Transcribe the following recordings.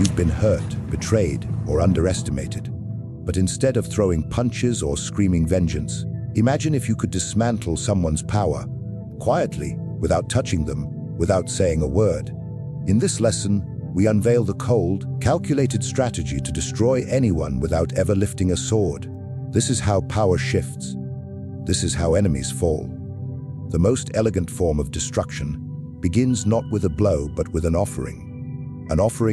You've been hurt, betrayed, or underestimated. But instead of throwing punches or screaming vengeance, imagine if you could dismantle someone's power, quietly, without touching them, without saying a word. In this lesson, we unveil the cold, calculated strategy to destroy anyone without ever lifting a sword. This is how power shifts. This is how enemies fall. The most elegant form of destruction begins not with a blow but with an offering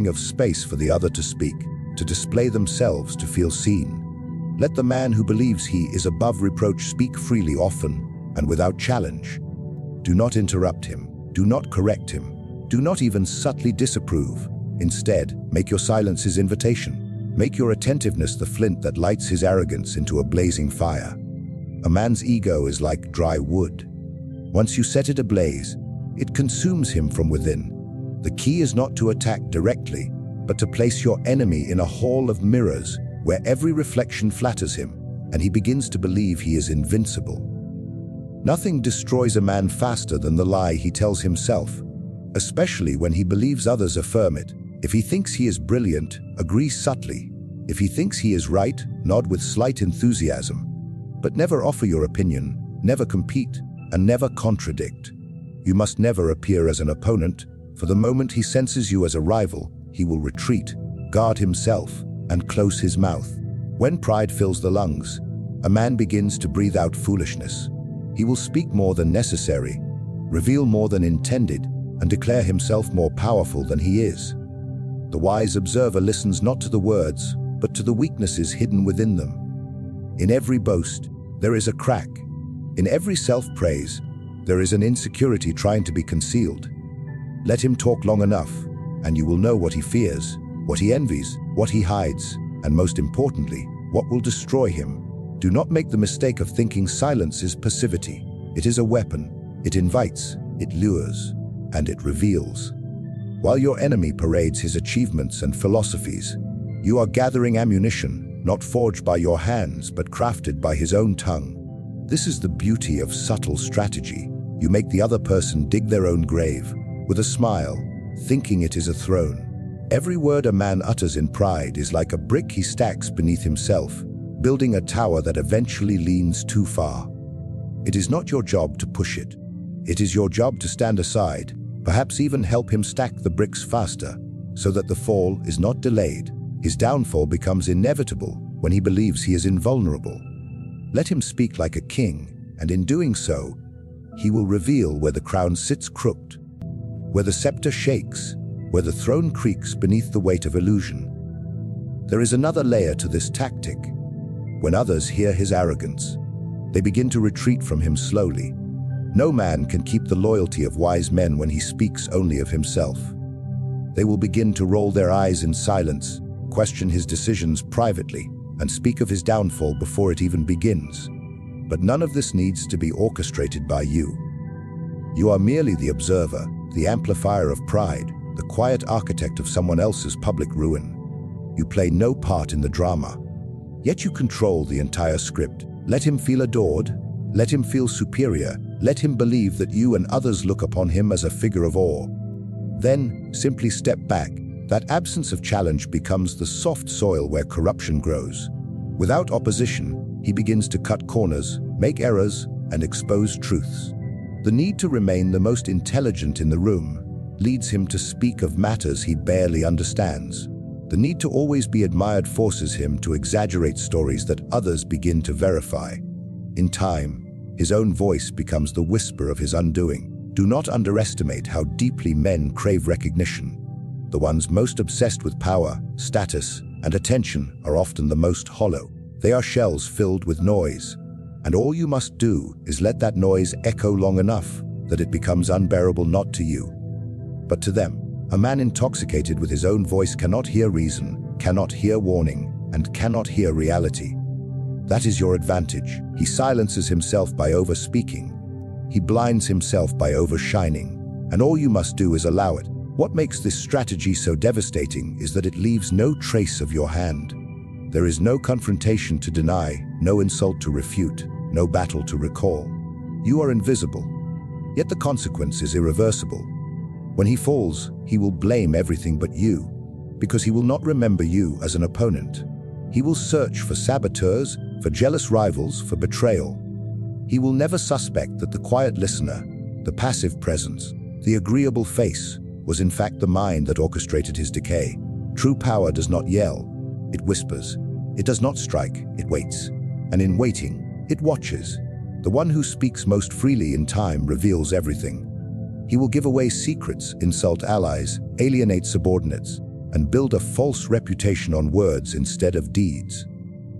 of space for the other to speak, to display themselves, to feel seen. Let the man who believes he is above reproach speak freely, often, and without challenge. Do not interrupt him. Do not correct him. Do not even subtly disapprove. Instead, make your silence his invitation. Make your attentiveness the flint that lights his arrogance into a blazing fire. A man's ego is like dry wood. Once you set it ablaze, it consumes him from within. The key is not to attack directly, but to place your enemy in a hall of mirrors where every reflection flatters him, and he begins to believe he is invincible. Nothing destroys a man faster than the lie he tells himself, especially when he believes others affirm it. If he thinks he is brilliant, agree subtly. If he thinks he is right, nod with slight enthusiasm. But never offer your opinion, never compete, and never contradict. You must never appear as an opponent, for the moment he senses you as a rival, he will retreat, guard himself, and close his mouth. When pride fills the lungs, a man begins to breathe out foolishness. He will speak more than necessary, reveal more than intended, and declare himself more powerful than he is. The wise observer listens not to the words, but to the weaknesses hidden within them. In every boast, there is a crack. In every self-praise, there is an insecurity trying to be concealed. Let him talk long enough, and you will know what he fears, what he envies, what he hides, and most importantly, what will destroy him. Do not make the mistake of thinking silence is passivity. It is a weapon. It invites, it lures, and it reveals. While your enemy parades his achievements and philosophies, you are gathering ammunition, not forged by your hands, but crafted by his own tongue. This is the beauty of subtle strategy. You make the other person dig their own grave, with a smile, thinking it is a throne. Every word a man utters in pride is like a brick he stacks beneath himself, building a tower that eventually leans too far. It is not your job to push it. It is your job to stand aside, perhaps even help him stack the bricks faster, so that the fall is not delayed. His downfall becomes inevitable when he believes he is invulnerable. Let him speak like a king, and in doing so, he will reveal where the crown sits crooked, where the scepter shakes, where the throne creaks beneath the weight of illusion. There is another layer to this tactic. When others hear his arrogance, they begin to retreat from him slowly. No man can keep the loyalty of wise men when he speaks only of himself. They will begin to roll their eyes in silence, question his decisions privately, and speak of his downfall before it even begins. But none of this needs to be orchestrated by you. You are merely the observer, the amplifier of pride, the quiet architect of someone else's public ruin. You play no part in the drama, yet you control the entire script. Let him feel adored, let him feel superior, let him believe that you and others look upon him as a figure of awe. Then, simply step back. That absence of challenge becomes the soft soil where corruption grows. Without opposition, he begins to cut corners, make errors, and expose truths. The need to remain the most intelligent in the room leads him to speak of matters he barely understands. The need to always be admired forces him to exaggerate stories that others begin to verify. In time, his own voice becomes the whisper of his undoing. Do not underestimate how deeply men crave recognition. The ones most obsessed with power, status, and attention are often the most hollow. They are shells filled with noise, and all you must do is let that noise echo long enough that it becomes unbearable not to you, but to them. A man intoxicated with his own voice cannot hear reason, cannot hear warning, and cannot hear reality. That is your advantage. He silences himself by over-speaking. He blinds himself by overshining, and all you must do is allow it. What makes this strategy so devastating is that it leaves no trace of your hand. There is no confrontation to deny, no insult to refute, no battle to recall. You are invisible, yet the consequence is irreversible. When he falls, he will blame everything but you. because he will not remember you as an opponent. He will search for saboteurs, for jealous rivals, for betrayal. He will never suspect that the quiet listener, the passive presence, the agreeable face, was in fact the mind that orchestrated his decay. True power does not yell, it whispers. It does not strike, it waits. And in waiting, it watches. The one who speaks most freely in time reveals everything. He will give away secrets, insult allies, alienate subordinates, and build a false reputation on words instead of deeds.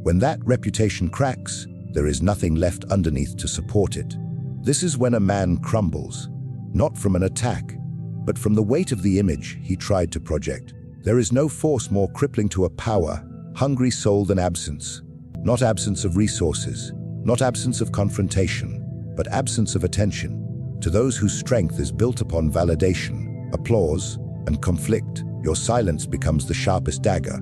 When that reputation cracks, there is nothing left underneath to support it. This is when a man crumbles, not from an attack, but from the weight of the image he tried to project. There is no force more crippling to a power-hungry soul than absence. Not absence of resources, not absence of confrontation, but absence of attention. To those whose strength is built upon validation, applause, and conflict, your silence becomes the sharpest dagger.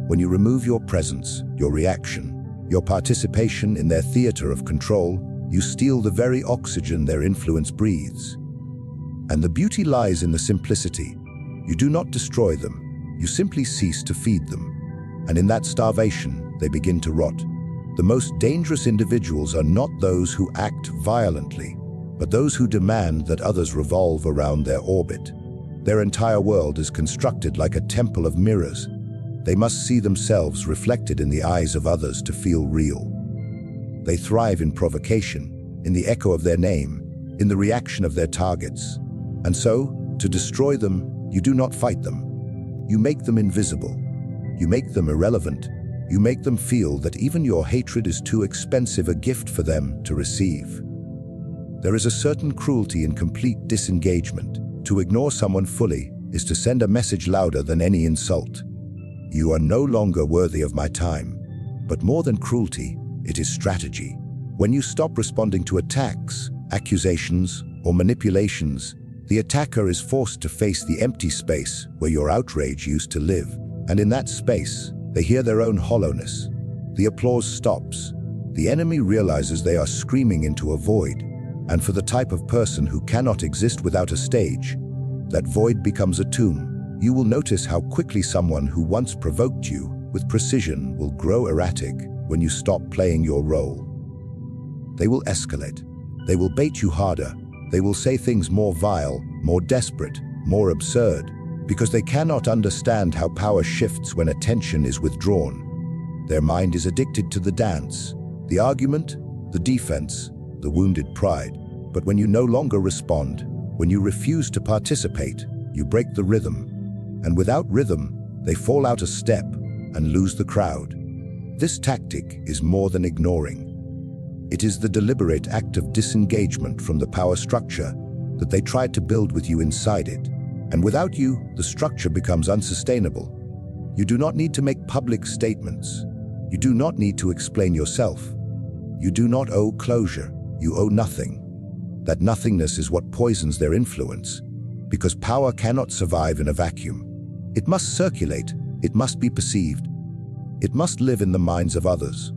When you remove your presence, your reaction, your participation in their theater of control, you steal the very oxygen their influence breathes. And the beauty lies in the simplicity. You do not destroy them, you simply cease to feed them. And in that starvation, they begin to rot. The most dangerous individuals are not those who act violently, but those who demand that others revolve around their orbit. Their entire world is constructed like a temple of mirrors. They must see themselves reflected in the eyes of others to feel real. They thrive in provocation, in the echo of their name, in the reaction of their targets. And so, to destroy them, you do not fight them. You make them invisible. You make them irrelevant. You make them feel that even your hatred is too expensive a gift for them to receive. There is a certain cruelty in complete disengagement. To ignore someone fully is to send a message louder than any insult. You are no longer worthy of my time. But more than cruelty, it is strategy. When you stop responding to attacks, accusations, or manipulations, the attacker is forced to face the empty space where your outrage used to live. And in that space, they hear their own hollowness. The applause stops. The enemy realizes they are screaming into a void. And for the type of person who cannot exist without a stage, that void becomes a tomb. You will notice how quickly someone who once provoked you with precision will grow erratic when you stop playing your role. They will escalate. They will bait you harder. They will say things more vile, more desperate, more absurd, because they cannot understand how power shifts when attention is withdrawn. Their mind is addicted to the dance, the argument, the defense, the wounded pride. But when you no longer respond, when you refuse to participate, you break the rhythm. And without rhythm, they fall out a step and lose the crowd. This tactic is more than ignoring. It is the deliberate act of disengagement from the power structure that they tried to build with you inside it. And without you, the structure becomes unsustainable. You do not need to make public statements. You do not need to explain yourself. You do not owe closure. You owe nothing. That nothingness is what poisons their influence, because power cannot survive in a vacuum. It must circulate. It must be perceived. It must live in the minds of others.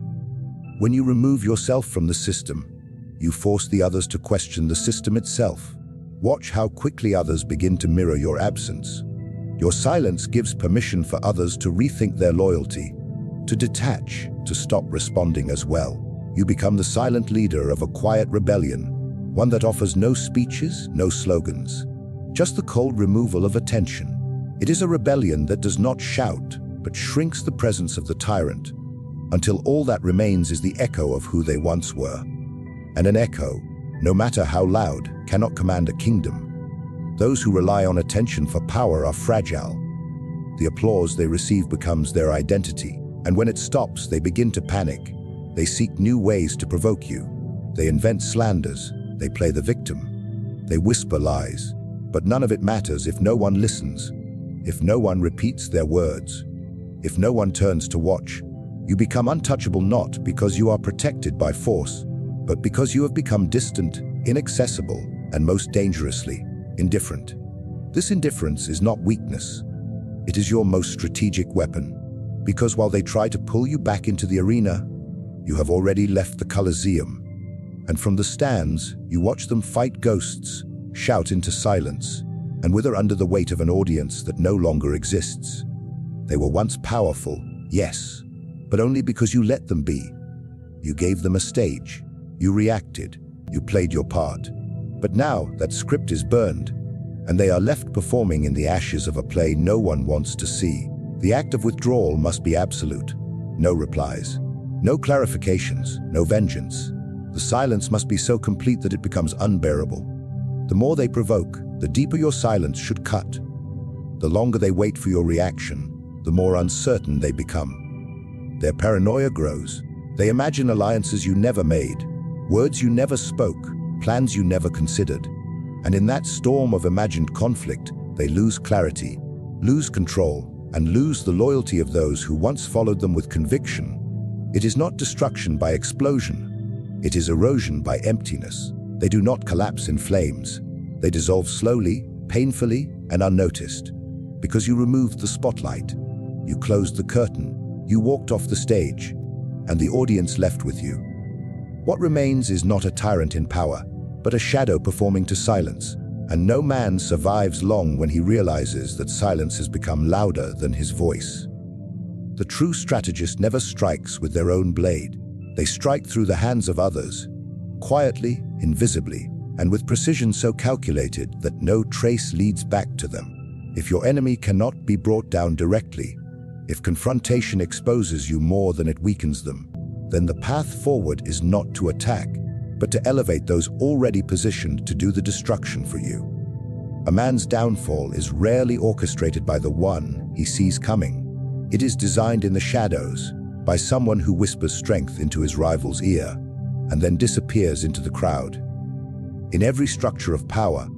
When you remove yourself from the system, you force the others to question the system itself. Watch how quickly others begin to mirror your absence. Your silence gives permission for others to rethink their loyalty, to detach, to stop responding as well. You become the silent leader of a quiet rebellion, one that offers no speeches, no slogans, just the cold removal of attention. It is a rebellion that does not shout, but shrinks the presence of the tyrant, until all that remains is the echo of who they once were. And an echo, no matter how loud, cannot command a kingdom. Those who rely on attention for power are fragile. The applause they receive becomes their identity, and when it stops, they begin to panic. They seek new ways to provoke you. They invent slanders. They play the victim. They whisper lies. But none of it matters if no one listens, if no one repeats their words, if no one turns to watch. You become untouchable not because you are protected by force, but because you have become distant, inaccessible, and most dangerously, indifferent. This indifference is not weakness. It is your most strategic weapon, because while they try to pull you back into the arena, you have already left the Colosseum. And from the stands, you watch them fight ghosts, shout into silence, and wither under the weight of an audience that no longer exists. They were once powerful, yes, but only because you let them be. You gave them a stage, you reacted, you played your part. But now that script is burned, and they are left performing in the ashes of a play no one wants to see. The act of withdrawal must be absolute. No replies, no clarifications, no vengeance. The silence must be so complete that it becomes unbearable. The more they provoke, the deeper your silence should cut. The longer they wait for your reaction, the more uncertain they become. Their paranoia grows. They imagine alliances you never made, words you never spoke, plans you never considered. And in that storm of imagined conflict, they lose clarity, lose control, and lose the loyalty of those who once followed them with conviction. It is not destruction by explosion. It is erosion by emptiness. They do not collapse in flames. They dissolve slowly, painfully, and unnoticed. Because you removed the spotlight, you closed the curtain, you walked off the stage, and the audience left with you. What remains is not a tyrant in power, but a shadow performing to silence, and no man survives long when he realizes that silence has become louder than his voice. The true strategist never strikes with their own blade. They strike through the hands of others, quietly, invisibly, and with precision so calculated that no trace leads back to them. If your enemy cannot be brought down directly, if confrontation exposes you more than it weakens them, then the path forward is not to attack, but to elevate those already positioned to do the destruction for you. A man's downfall is rarely orchestrated by the one he sees coming. It is designed in the shadows, by someone who whispers strength into his rival's ear, and then disappears into the crowd. In every structure of power,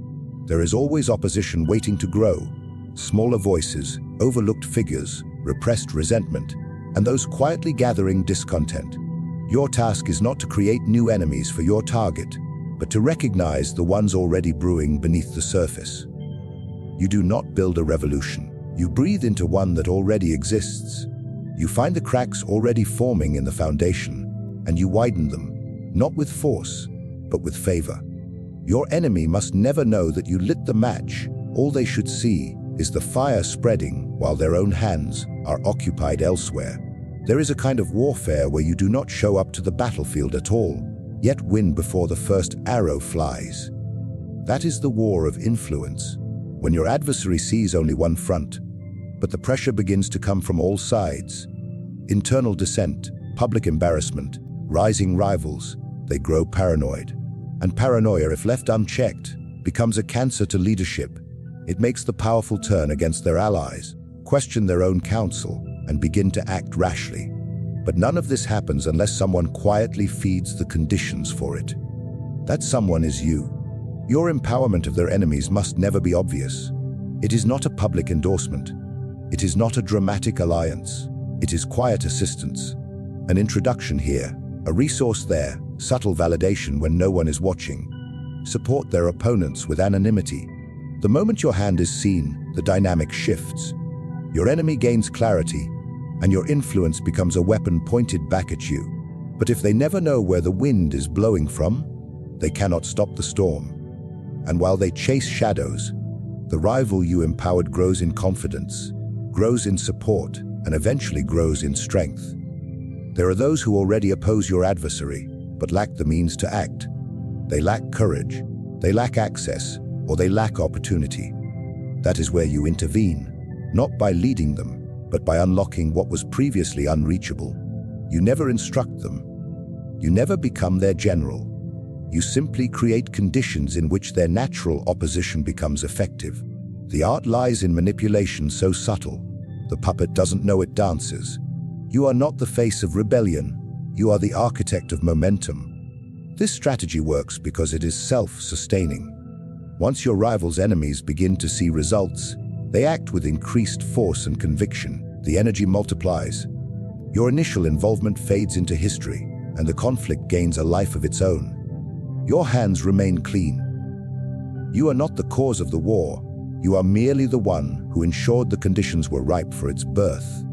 there is always opposition waiting to grow, smaller voices, overlooked figures, repressed resentment, and those quietly gathering discontent. Your task is not to create new enemies for your target, but to recognize the ones already brewing beneath the surface. You do not build a revolution. You breathe into one that already exists. You find the cracks already forming in the foundation, and you widen them, not with force, but with favor. Your enemy must never know that you lit the match. All they should see is the fire spreading while their own hands are occupied elsewhere. There is a kind of warfare where you do not show up to the battlefield at all, yet win before the first arrow flies. That is the war of influence, when your adversary sees only one front, but the pressure begins to come from all sides. Internal dissent, public embarrassment, rising rivals, they grow paranoid. And paranoia, if left unchecked, becomes a cancer to leadership. It makes the powerful turn against their allies, question their own counsel, and begin to act rashly. But none of this happens unless someone quietly feeds the conditions for it. That someone is you. Your empowerment of their enemies must never be obvious. It is not a public endorsement. It is not a dramatic alliance. It is quiet assistance. An introduction here, a resource there, subtle validation when no one is watching. Support their opponents with anonymity. The moment your hand is seen, the dynamic shifts. Your enemy gains clarity, and your influence becomes a weapon pointed back at you. But if they never know where the wind is blowing from, they cannot stop the storm. And while they chase shadows, the rival you empowered grows in confidence, grows in support, and eventually grows in strength. There are those who already oppose your adversary, but lack the means to act. They lack courage, they lack access, or they lack opportunity. That is where you intervene. Not by leading them, but by unlocking what was previously unreachable. You never instruct them. You never become their general. You simply create conditions in which their natural opposition becomes effective. The art lies in manipulation so subtle, the puppet doesn't know it dances. You are not the face of rebellion. You are the architect of momentum. This strategy works because it is self-sustaining. Once your rival's enemies begin to see results, they act with increased force and conviction. The energy multiplies. Your initial involvement fades into history, and the conflict gains a life of its own. Your hands remain clean. You are not the cause of the war. You are merely the one who ensured the conditions were ripe for its birth.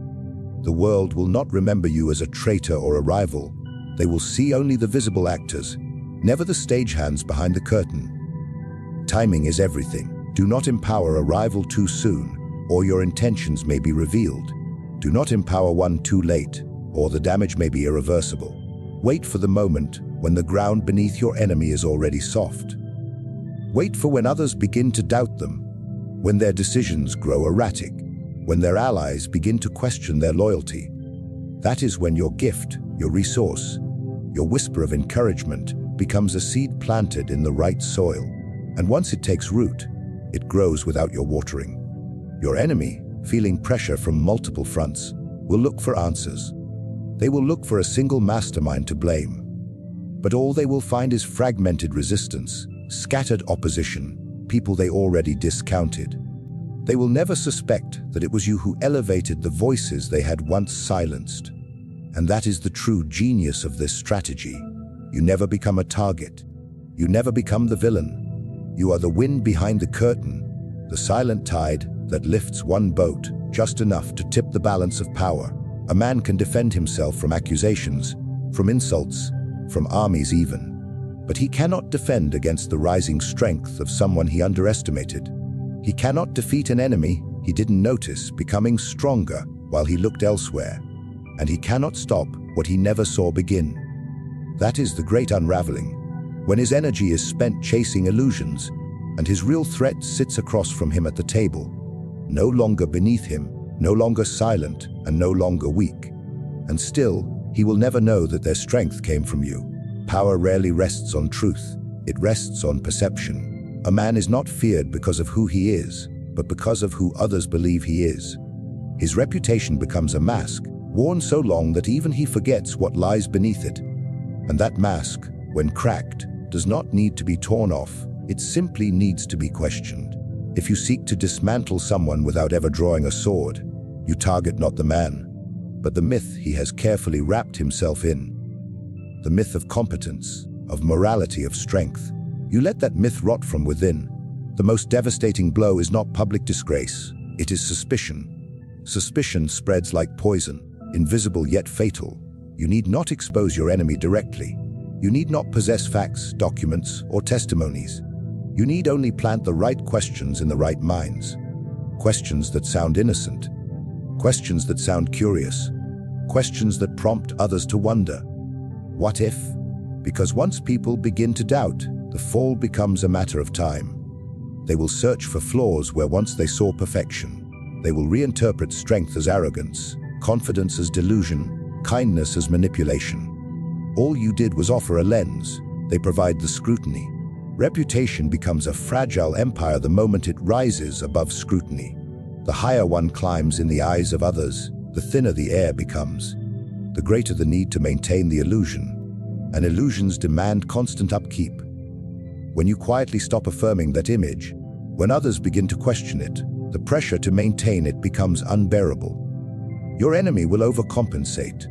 The world will not remember you as a traitor or a rival. They will see only the visible actors, never the stagehands behind the curtain. Timing is everything. Do not empower a rival too soon, or your intentions may be revealed. Do not empower one too late, or the damage may be irreversible. Wait for the moment when the ground beneath your enemy is already soft. Wait for when others begin to doubt them, when their decisions grow erratic, when their allies begin to question their loyalty. That is when your gift, your resource, your whisper of encouragement becomes a seed planted in the right soil. And once it takes root, it grows without your watering. Your enemy, feeling pressure from multiple fronts, will look for answers. They will look for a single mastermind to blame. But all they will find is fragmented resistance, scattered opposition, people they already discounted. They will never suspect that it was you who elevated the voices they had once silenced. And that is the true genius of this strategy. You never become a target. You never become the villain. You are the wind behind the curtain, the silent tide that lifts one boat just enough to tip the balance of power. A man can defend himself from accusations, from insults, from armies even. But he cannot defend against the rising strength of someone he underestimated. He cannot defeat an enemy he didn't notice becoming stronger while he looked elsewhere. And he cannot stop what he never saw begin. That is the great unraveling, when his energy is spent chasing illusions, and his real threat sits across from him at the table, no longer beneath him, no longer silent, and no longer weak. And still, he will never know that their strength came from you. Power rarely rests on truth, it rests on perception. A man is not feared because of who he is, but because of who others believe he is. His reputation becomes a mask, worn so long that even he forgets what lies beneath it. And that mask, when cracked, does not need to be torn off, it simply needs to be questioned. If you seek to dismantle someone without ever drawing a sword, you target not the man, but the myth he has carefully wrapped himself in. The myth of competence, of morality, of strength. You let that myth rot from within. The most devastating blow is not public disgrace, it is suspicion. Suspicion spreads like poison, invisible yet fatal. You need not expose your enemy directly. You need not possess facts, documents, or testimonies. You need only plant the right questions in the right minds. Questions that sound innocent. Questions that sound curious. Questions that prompt others to wonder. What if? Because once people begin to doubt, the fall becomes a matter of time. They will search for flaws where once they saw perfection. They will reinterpret strength as arrogance, confidence as delusion, kindness as manipulation. All you did was offer a lens. They provide the scrutiny. Reputation becomes a fragile empire the moment it rises above scrutiny. The higher one climbs in the eyes of others, the thinner the air becomes. The greater the need to maintain the illusion. And illusions demand constant upkeep. When you quietly stop affirming that image, when others begin to question it, the pressure to maintain it becomes unbearable. Your enemy will overcompensate.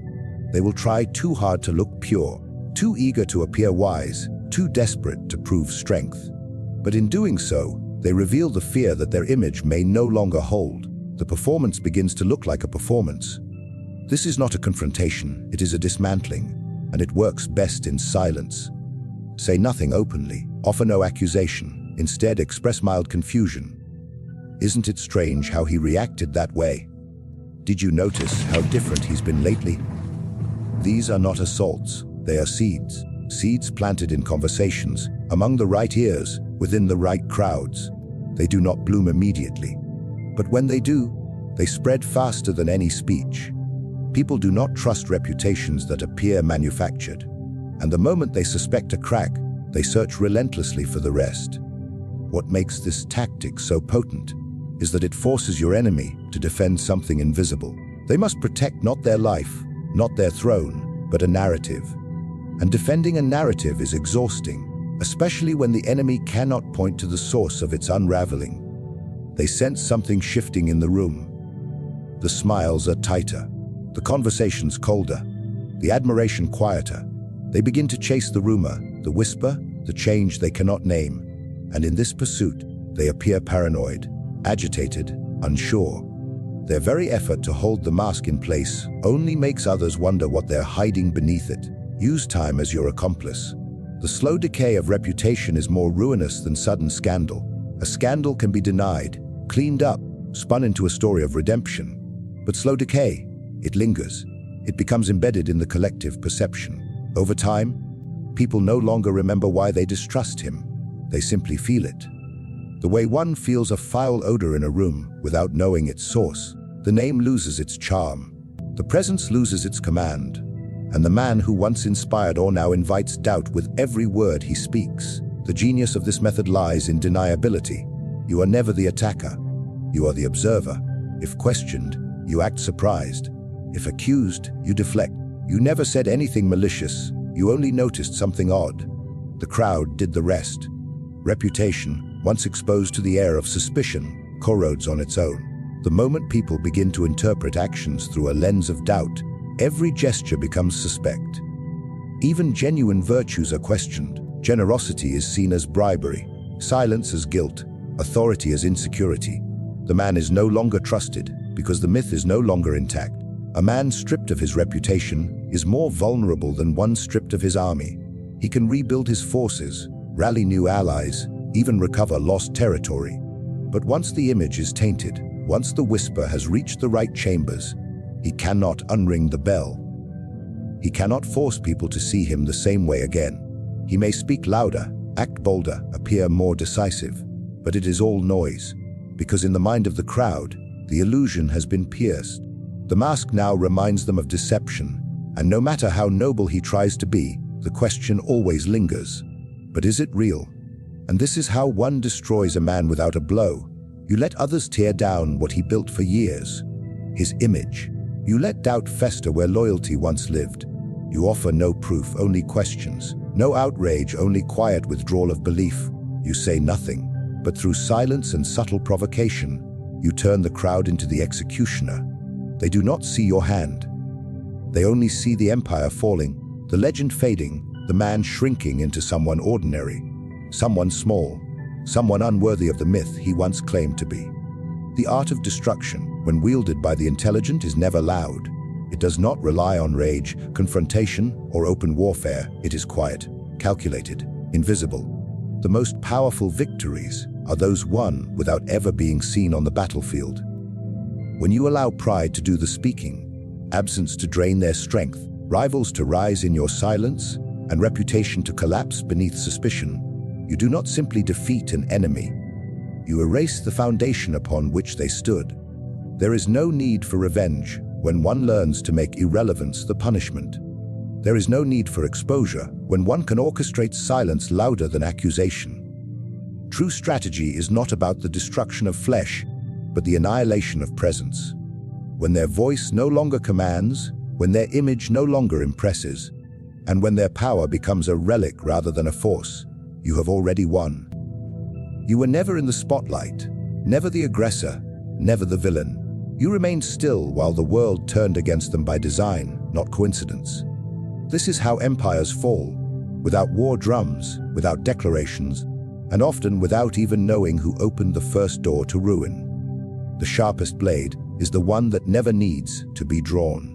They will try too hard to look pure, too eager to appear wise, too desperate to prove strength. But in doing so, they reveal the fear that their image may no longer hold. The performance begins to look like a performance. This is not a confrontation, it is a dismantling, and it works best in silence. Say nothing openly, offer no accusation, instead express mild confusion. Isn't it strange how he reacted that way? Did you notice how different he's been lately? These are not assaults, they are seeds. Seeds planted in conversations, among the right ears, within the right crowds. They do not bloom immediately. But when they do, they spread faster than any speech. People do not trust reputations that appear manufactured. And the moment they suspect a crack, they search relentlessly for the rest. What makes this tactic so potent is that it forces your enemy to defend something invisible. They must protect not their life, not their throne, but a narrative. And defending a narrative is exhausting, especially when the enemy cannot point to the source of its unraveling. They sense something shifting in the room. The smiles are tighter, the conversations colder, the admiration quieter. They begin to chase the rumor, the whisper, the change they cannot name. And in this pursuit, they appear paranoid, agitated, unsure. Their very effort to hold the mask in place only makes others wonder what they're hiding beneath it. Use time as your accomplice. The slow decay of reputation is more ruinous than sudden scandal. A scandal can be denied, cleaned up, spun into a story of redemption. But slow decay, it lingers. It becomes embedded in the collective perception. Over time, people no longer remember why they distrust him. They simply feel it. The way one feels a foul odor in a room without knowing its source. The name loses its charm. The presence loses its command. And the man who once inspired awe now invites doubt with every word he speaks. The genius of this method lies in deniability. You are never the attacker. You are the observer. If questioned, you act surprised. If accused, you deflect. You never said anything malicious. You only noticed something odd. The crowd did the rest. Reputation, once exposed to the air of suspicion, corrodes on its own. The moment people begin to interpret actions through a lens of doubt, every gesture becomes suspect. Even genuine virtues are questioned. Generosity is seen as bribery, silence as guilt, authority as insecurity. The man is no longer trusted because the myth is no longer intact. A man stripped of his reputation is more vulnerable than one stripped of his army. He can rebuild his forces, rally new allies, even recover lost territory. But once the image is tainted, once the whisper has reached the right chambers, he cannot unring the bell. He cannot force people to see him the same way again. He may speak louder, act bolder, appear more decisive, but it is all noise, because in the mind of the crowd, the illusion has been pierced. The mask now reminds them of deception, and no matter how noble he tries to be, the question always lingers. But is it real? And this is how one destroys a man without a blow. You let others tear down what he built for years, his image. You let doubt fester where loyalty once lived. You offer no proof, only questions. No outrage, only quiet withdrawal of belief. You say nothing, but through silence and subtle provocation, you turn the crowd into the executioner. They do not see your hand. They only see the empire falling, the legend fading, the man shrinking into someone ordinary, someone small, someone unworthy of the myth he once claimed to be. The art of destruction, when wielded by the intelligent, is never loud. It does not rely on rage, confrontation, or open warfare. It is quiet, calculated, invisible. The most powerful victories are those won without ever being seen on the battlefield. When you allow pride to do the speaking, absence to drain their strength, rivals to rise in your silence, and reputation to collapse beneath suspicion, you do not simply defeat an enemy. You erase the foundation upon which they stood. There is no need for revenge when one learns to make irrelevance the punishment. There is no need for exposure when one can orchestrate silence louder than accusation. True strategy is not about the destruction of flesh, but the annihilation of presence. When their voice no longer commands, when their image no longer impresses, and when their power becomes a relic rather than a force, you have already won. You were never in the spotlight, never the aggressor, never the villain. You remained still while the world turned against them by design, not coincidence. This is how empires fall, without war drums, without declarations, and often without even knowing who opened the first door to ruin. The sharpest blade is the one that never needs to be drawn.